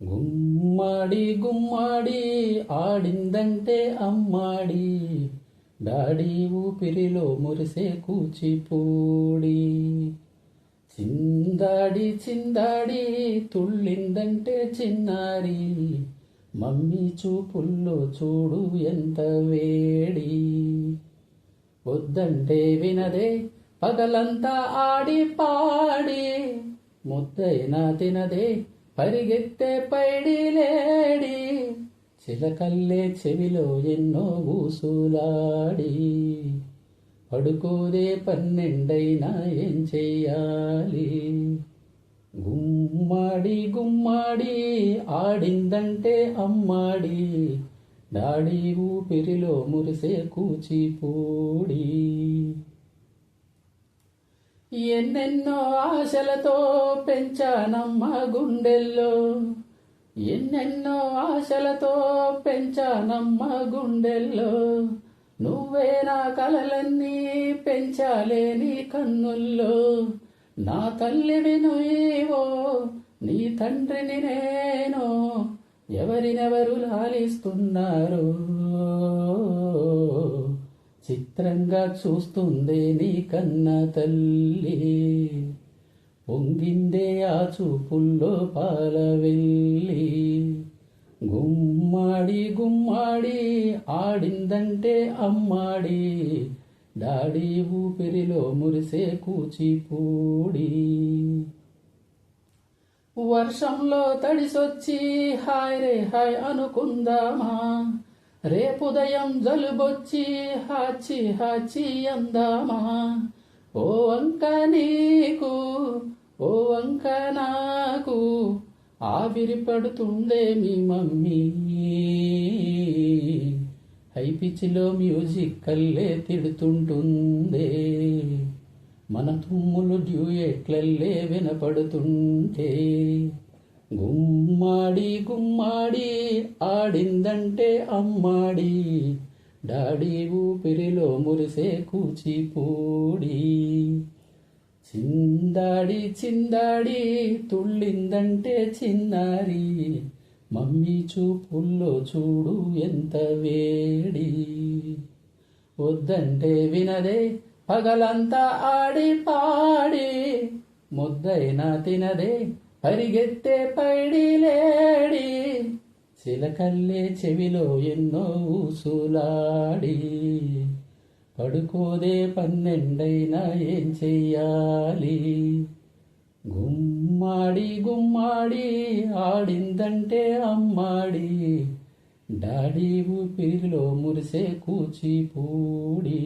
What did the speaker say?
గుమ్మడి గుమ్మడి ఆడిందంటే అమ్మాడి, daddy ఊపిరిలో మురిసే కూచిపూడి. చిందాడి చిందాడి తుళ్ళిందంటే చిన్నారి, మమ్మీ చూపుల్లో చూడు ఎంత వేడి. వద్దంటే వినదే పగలంతా ఆడి పాడి, ముద్దైనా తినదే పరిగెత్తే పైడి లేడి. చిలకల్లే చెవిలో ఎన్నో ఊసులాడి, పడుకోదే పన్నెండైనా ఏం చెయ్యాలి. గుమ్మడి గుమ్మడి ఆడిందంటే అమ్మాడి, డాడీ ఊపిరిలో మురిసే కూచిపూడి. ఎన్నెన్నో ఆశలతో పెంచానమ్మ గుండెల్లో, ఎన్నెన్నో ఆశలతో పెంచానమ్మ గుండెల్లో. నువ్వే నా కలలన్నీ పెంచాలే నీ కన్నుల్లో. నా తల్లివి నువ్వో, నీ తండ్రిని నేను, ఎవరినెవరు లాలిస్తున్నారు. చిత్రంగా చూస్తుంది నీ కన్న తల్లి, పొంగిందే ఆ చూపుల్లో పాలవెల్లి. గుమ్మాడి గుమ్మాడి ఆడిందంటే అమ్మాడి, డాడీ ఊపిరిలో మురిసే కూచిపూడి. వర్షంలో తడిసొచ్చి హాయ్ రే హాయ్ అనుకుందామా, రేపుదయం జలుబొచ్చి హాచి హాచి అందామా. ఓ వంక నీకు ఓ వంక నాకు, ఆవిరి పడుతుండే మీ మమ్మీ. హై పిచ్చిలో మ్యూజిక్ కల్లే తిడుతుంటుందే, మన తుమ్ములు డ్యూయెట్లల్లే వినపడుతుంటే. గుమ్మాడి గుమ్మాడి ఆడిందంటే అమ్మాడి, డాడీ ఊపిరిలో మురిసే కూచిపూడి. చిందాడి చిందాడి తుళ్ళిందంటే చిన్నారి, మమ్మీ చూపుల్లో చూడు ఎంత వేడి. వద్దంటే వినదే పగలంతా ఆడి పాడి, ముద్దైనా తినదే పరిగెత్తే పైడి లేడి. చిలకల్లే చెవిలో ఎన్నో ఊసులాడి, పడుకోదే పన్నెండైనా ఏం చెయ్యాలి. గుమ్మాడి గుమ్మాడి ఆడిందంటే అమ్మాడి, డాడీ ఊపిరిలో మురిసే కూచిపూడి.